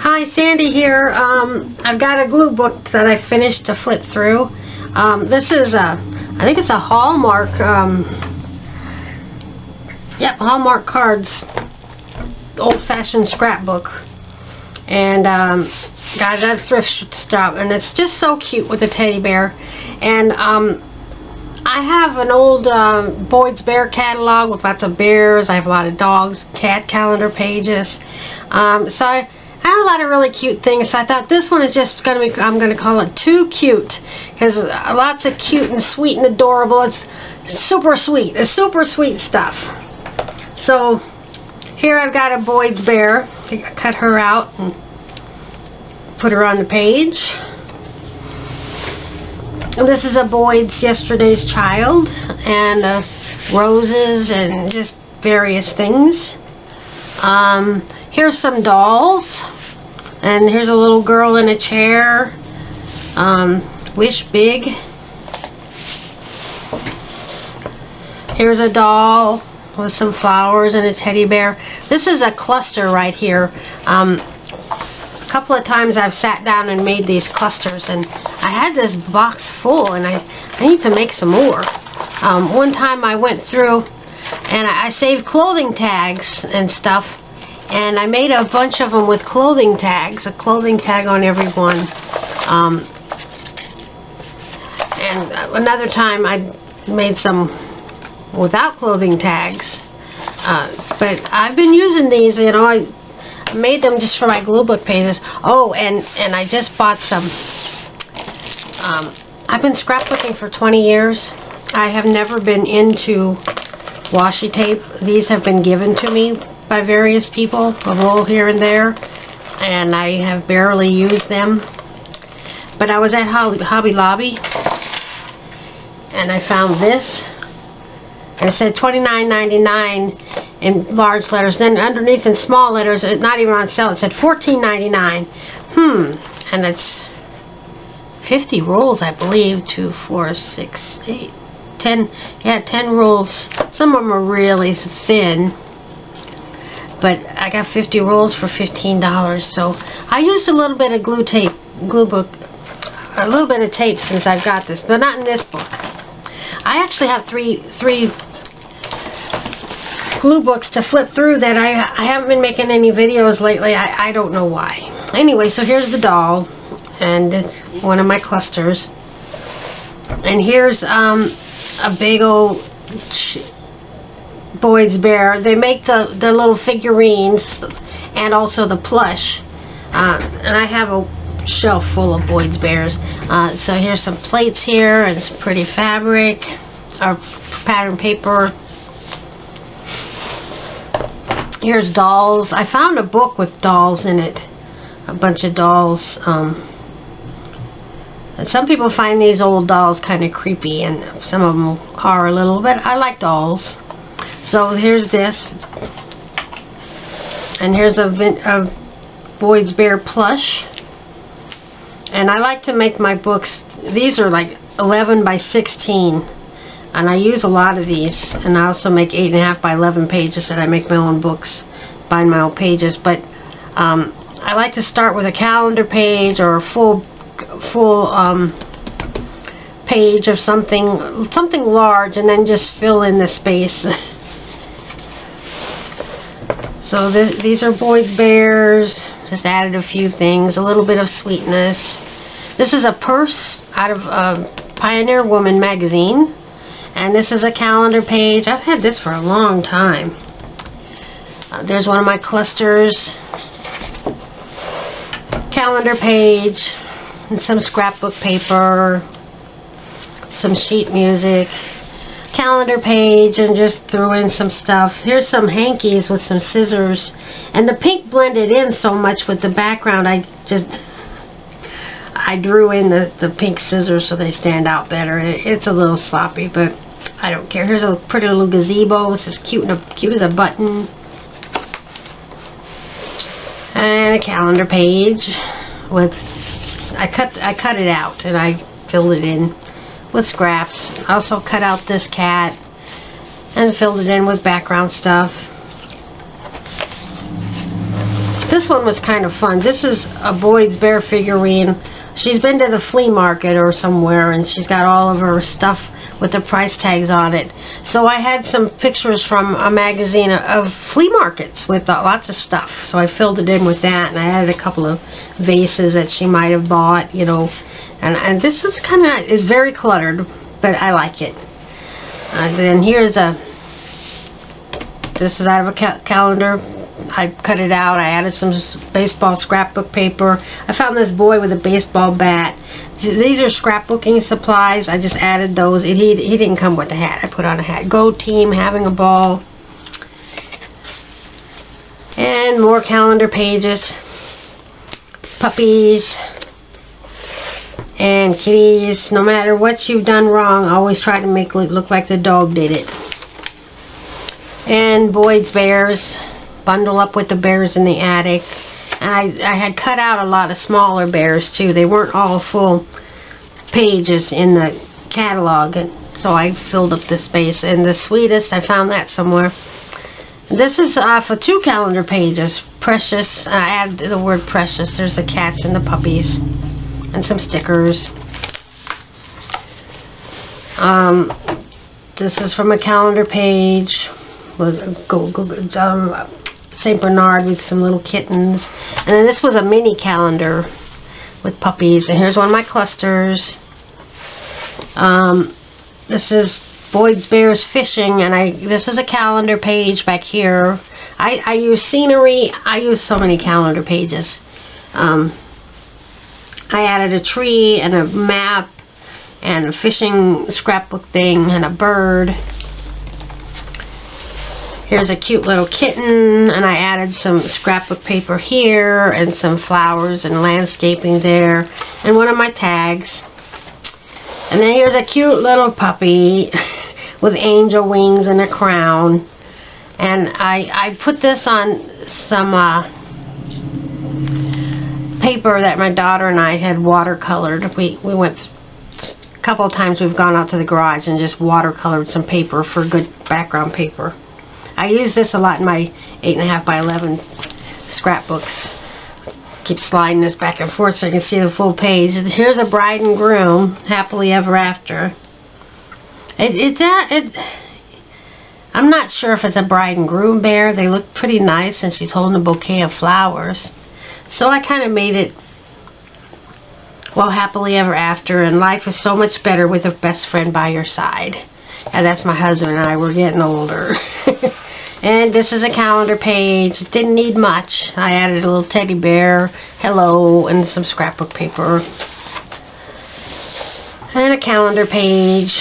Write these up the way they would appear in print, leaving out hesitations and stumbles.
Hi, Sandy here. I've got a glue book that I finished to flip through. This is I think it's a Hallmark, Hallmark cards, old-fashioned scrapbook. And got it at a thrift shop, and it's just so cute with a teddy bear. And I have an old Boyd's Bear catalog with lots of bears. I have a lot of dogs, cat calendar pages. So I have a lot of really cute things. So I thought this one is just going to be, I'm going to call it Too Cute, because lots of cute and sweet and adorable. It's super sweet. It's super sweet stuff. So here I've got a Boyd's Bear. I cut her out and put her on the page. And this is a Boyd's Yesterday's Child, and roses and just various things. Here's some dolls, and here's a little girl in a chair. Wish Big. Here's a doll with some flowers and a teddy bear. This is a cluster right here. A couple of times I've sat down and made these clusters, and I had this box full, and I need to make some more. One time I went through and I saved clothing tags and stuff, and I made a bunch of them with clothing tags, a clothing tag on every one. And another time I made some without clothing tags. But I've been using these, you know. I made them just for my glue book pages. Oh, and I just bought some. I've been scrapbooking for 20 years. I have never been into washi tape. These have been given to me by various people, a roll here and there, and I have barely used them. But I was at Hobby Lobby, and I found this. And it said $29.99 in large letters. Then underneath in small letters, not even on sale, it said $14.99. And it's 50 rolls, I believe. 2, 4, 6, 8, 10. Yeah, 10 rolls. Some of them are really thin, but I got 50 rolls for $15. So I used a little bit of glue book, a little bit of tape since I've got this, but not in this book. I actually have three glue books to flip through that I haven't been making any videos lately. I don't know why. Anyway, so here's the doll, and it's one of my clusters. And here's a big old Boyd's Bear. They make the little figurines and also the plush. And I have a shelf full of Boyd's Bears. So here's some plates here and some pretty fabric or pattern paper. Here's dolls. I found a book with dolls in it. A bunch of dolls. And some people find these old dolls kind of creepy, and some of them are a little bit. I like dolls. So here's this. And here's a Boyd's Bear plush. And I like to make my books, these are like 11 by 16. And I use a lot of these. And I also make 8.5 by 11 pages, and I make my own books, bind my own pages. But I like to start with a calendar page or a full page of something large, and then just fill in the space. So these are Boyd's Bears. Just added a few things, a little bit of sweetness. This is a purse out of Pioneer Woman magazine, and this is a calendar page. I've had this for a long time. There's one of my clusters, calendar page, and some scrapbook paper, some sheet music, calendar page, and just threw in some stuff. Here's some hankies with some scissors, and the pink blended in so much with the background. I drew in the pink scissors so they stand out better. It's a little sloppy, but I don't care. Here's a pretty little gazebo. This is cute as a button, and a calendar page with. I cut it out and I filled it in with scraps. I also cut out this cat and filled it in with background stuff. this one was kind of fun. This is a Boyd's Bear figurine. She's been to the flea market or somewhere, and she's got all of her stuff with the price tags on it. So I had some pictures from a magazine of flea markets with lots of stuff. So I filled it in with that, and I added a couple of vases that she might have bought, you know. And this is is very cluttered, but I like it. Then here's this is out of a calendar. I cut it out. I added some baseball scrapbook paper. I found this boy with a baseball bat. These are scrapbooking supplies. I just added those. He didn't come with a hat. I put on a hat. Go team, having a ball. And more calendar pages. Puppies. And kitties. No matter what you've done wrong, always try to make it look like the dog did it. And Boyd's Bears. Bundle up with the bears in the attic. And I had cut out a lot of smaller bears too. They weren't all full pages in the catalog, and so I filled up the space. And the sweetest, I found that somewhere. This is for 2 calendar pages. Precious. I added the word precious. There's the cats and the puppies. And some stickers. This is from a calendar page. St. Bernard with some little kittens. And then this was a mini calendar with puppies. And here's one of my clusters. This is Boyd's Bears Fishing, and this is a calendar page back here. I use scenery. I use so many calendar pages. I added a tree and a map and a fishing scrapbook thing and a bird. Here's a cute little kitten, and I added some scrapbook paper here and some flowers and landscaping there and one of my tags. And then here's a cute little puppy with angel wings and a crown. And I put this on some paper that my daughter and I had watercolored. We went a couple of times. We've gone out to the garage and just watercolored some paper for good background paper. I use this a lot in my 8.5 by 11 scrapbooks. Keep sliding this back and forth so you can see the full page. Here's a bride and groom, happily ever after. I'm not sure if it's a bride and groom bear. They look pretty nice, and she's holding a bouquet of flowers. So I kind of made it, well, happily ever after, and life is so much better with a best friend by your side. And that's my husband and I. We're getting older. And this is a calendar page. It didn't need much. I added a little teddy bear, hello, and some scrapbook paper. And a calendar page.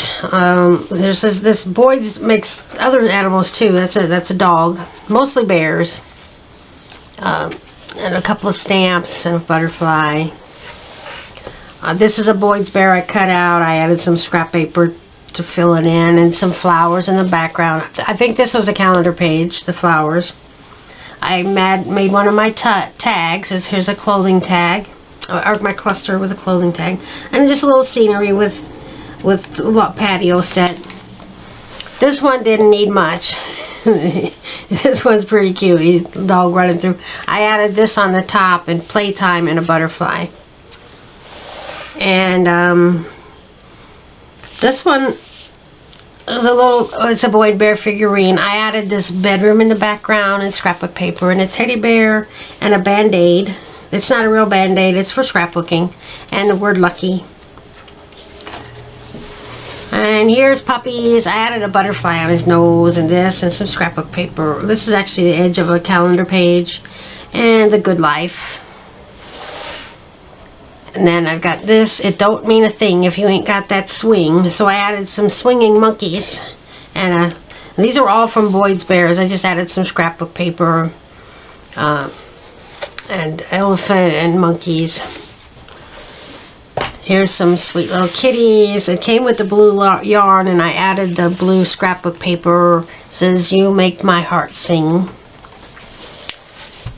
There's this Boyd's makes other animals too. That's a dog. Mostly bears. And a couple of stamps and a butterfly. This is a Boyd's Bear I cut out. I added some scrap paper to fill it in, and some flowers in the background. I think this was a calendar page, the flowers. I made one of my tags. Here's a clothing tag, or my cluster with a clothing tag, and just a little scenery with a patio set. This one didn't need much. This one's pretty cute. Dog running through. I added this on the top, and playtime, and a butterfly. And this one is it's a Boyd Bear figurine. I added this bedroom in the background and scrapbook paper and a teddy bear and a band-aid. It's not a real band-aid, it's for scrapbooking. And the word lucky. And here's puppies. I added a butterfly on his nose and this and some scrapbook paper. This is actually the edge of a calendar page. And the good life. And then I've got this. It don't mean a thing if you ain't got that swing. So I added some swinging monkeys. And these are all from Boyd's Bears. I just added some scrapbook paper. And elephant and monkeys. Here's some sweet little kitties. It came with the blue yarn, and I added the blue scrapbook paper. It says, "You make my heart sing."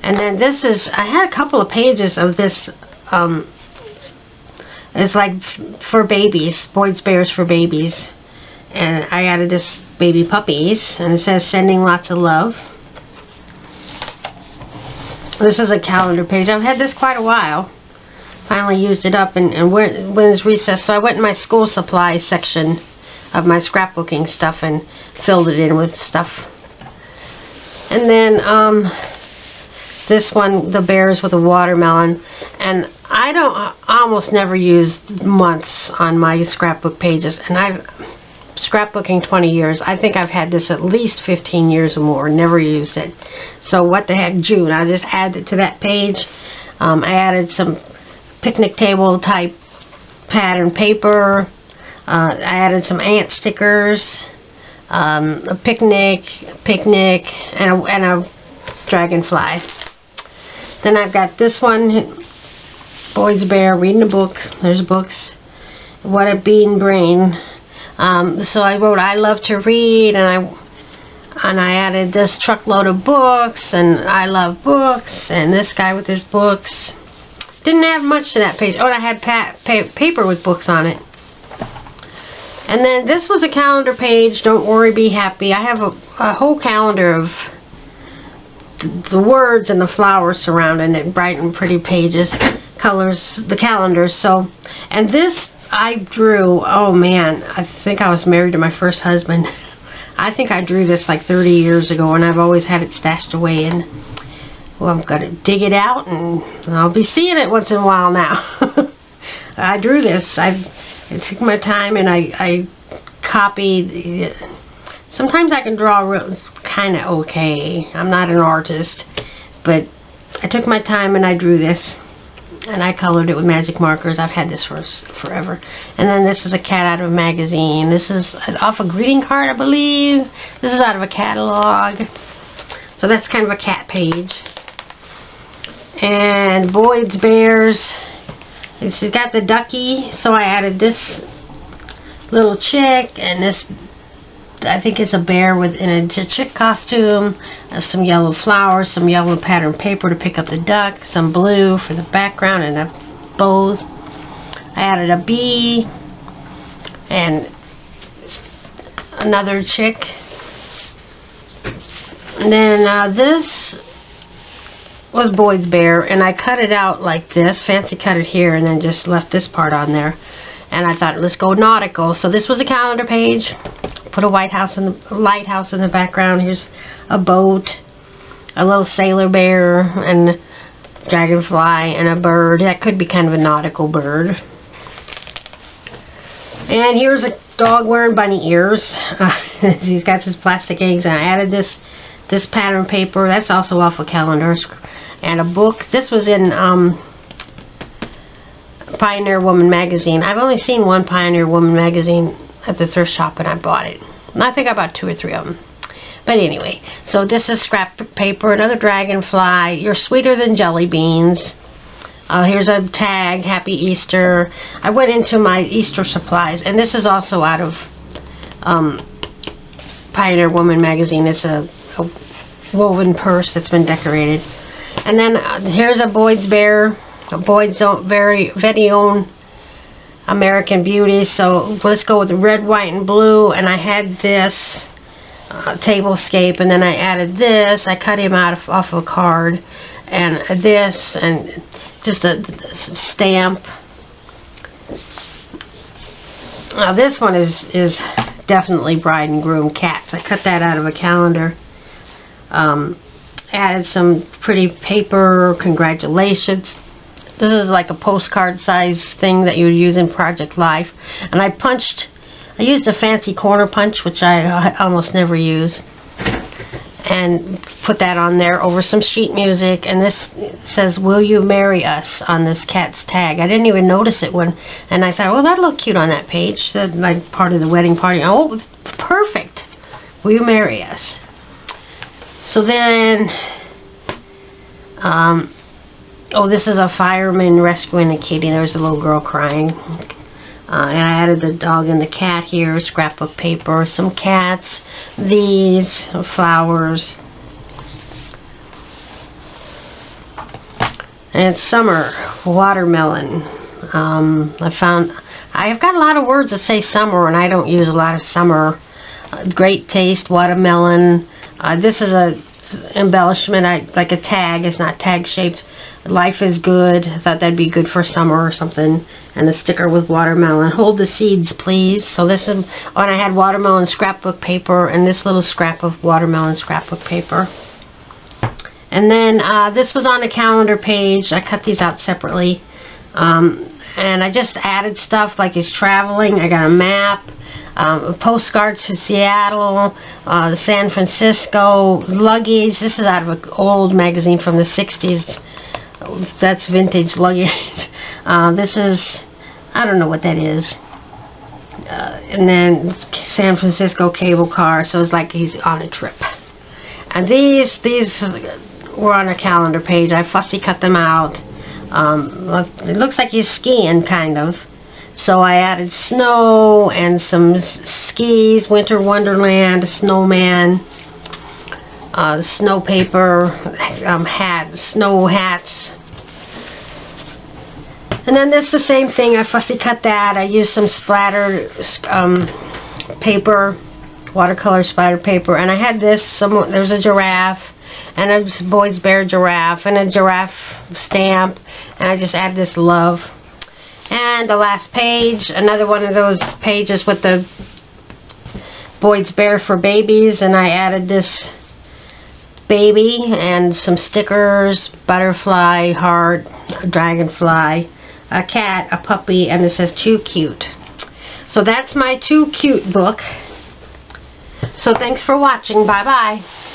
And then this is, I had a couple of pages of this. It's like for babies, Boyd's Bears for babies. And I added this baby puppies, and it says, "Sending lots of love." This is a calendar page. I've had this quite a while. Finally used it up and when it's recess, so I went in my school supplies section of my scrapbooking stuff and filled it in with stuff. And then this one, the bears with a watermelon, and I almost never use months on my scrapbook pages, and I've scrapbooking 20 years. I think I've had this at least 15 years or more, never used it. So what the heck, June, I just added it to that page. I added some picnic table type pattern paper. I added some ant stickers, a picnic, and a dragonfly. Then I've got this one, Boyd's Bear, reading a book. There's books. What a Bean Brain. So I wrote, I love to read, and I added this truckload of books, and I love books, and this guy with his books. Didn't have much to that page. Oh, and I had paper with books on it. And then this was a calendar page, Don't Worry, Be Happy. I have a whole calendar of the words and the flowers surrounding it, bright and pretty pages, colors, the calendars. So, and this I drew, oh man, I think I was married to my first husband. I think I drew this like 30 years ago, and I've always had it stashed away, and well, I'm going to dig it out, and I'll be seeing it once in a while now. I drew this. I took my time, and I copied. Sometimes I can draw kind of okay. I'm not an artist, but I took my time and I drew this, and I colored it with magic markers. I've had this for forever. And then this is a cat out of a magazine. This is off a greeting card, I believe. This is out of a catalog. So that's kind of a cat page. And Boyd's Bears. It's got the ducky, so I added this little chick, and this, I think it's a bear in a chick costume, some yellow flowers, some yellow pattern paper to pick up the duck, some blue for the background and the bows. I added a bee and another chick. And then this was Boyd's Bear, and I cut it out like this, fancy cut it here, and then just left this part on there. And I thought, let's go nautical. So this was a calendar page. Put a lighthouse in the background. Here's a boat, a little sailor bear, and dragonfly, and a bird. That could be kind of a nautical bird. And here's a dog wearing bunny ears. He's got his plastic eggs, and I added this pattern paper. That's also off a calendar. And a book. This was in Pioneer Woman magazine. I've only seen one Pioneer Woman magazine at the thrift shop, and I bought it. And I think I bought 2 or 3 of them. But anyway, so this is scrap paper, another dragonfly. You're sweeter than jelly beans. Here's a tag, Happy Easter. I went into my Easter supplies, and this is also out of Pioneer Woman magazine. It's a woven purse that's been decorated. And then here's a Boyd's Bear, Boyd's very own American Beauty. So let's go with the red, white, and blue. And I had this tablescape, and then I added this. I cut him out off of a card, and this, and just a stamp. Now this one is definitely bride and groom cats. I cut that out of a calendar. Added some pretty paper, congratulations. This is like a postcard size thing that you would use in Project Life. And I used a fancy corner punch, which I almost never use, and put that on there over some sheet music. And this says, "Will you marry us?" on this cat's tag. I didn't even notice it and I thought, well, that'd look cute on that page. That's like part of the wedding party. Oh, perfect. Will you marry us? So then, this is a fireman rescuing a kitty. There's a little girl crying. And I added the dog and the cat here, scrapbook paper, some cats, these, flowers. And it's summer, watermelon. I've got a lot of words that say summer, and I don't use a lot of summer. Great taste, watermelon. This is a embellishment, like a tag. It's not tag shaped. Life is good. I thought that'd be good for summer or something. And a sticker with watermelon. Hold the seeds, please. So this is, oh, and I had watermelon scrapbook paper and this little scrap of watermelon scrapbook paper. And then this was on a calendar page. I cut these out separately. And I just added stuff like he's traveling. I got a map, a postcard to Seattle, San Francisco, luggage. This is out of an old magazine from the 60s. That's vintage luggage. This is, I don't know what that is. And then San Francisco cable car. So it's like he's on a trip. And these were on a calendar page. I fussy cut them out. It looks like he's skiing, kind of. So I added snow and some skis, Winter Wonderland, a snowman, snow paper, snow hats. And then this is the same thing. I fussy cut that. I used some splatter paper, watercolor splatter paper, and I had this. There's a giraffe. And a Boyd's Bear giraffe and a giraffe stamp, and I just add this love. And the last page, another one of those pages with the Boyd's Bear for babies, and I added this baby and some stickers, butterfly, heart, dragonfly, a cat, a puppy, and it says too cute. So that's my too cute book. So thanks for watching. Bye bye.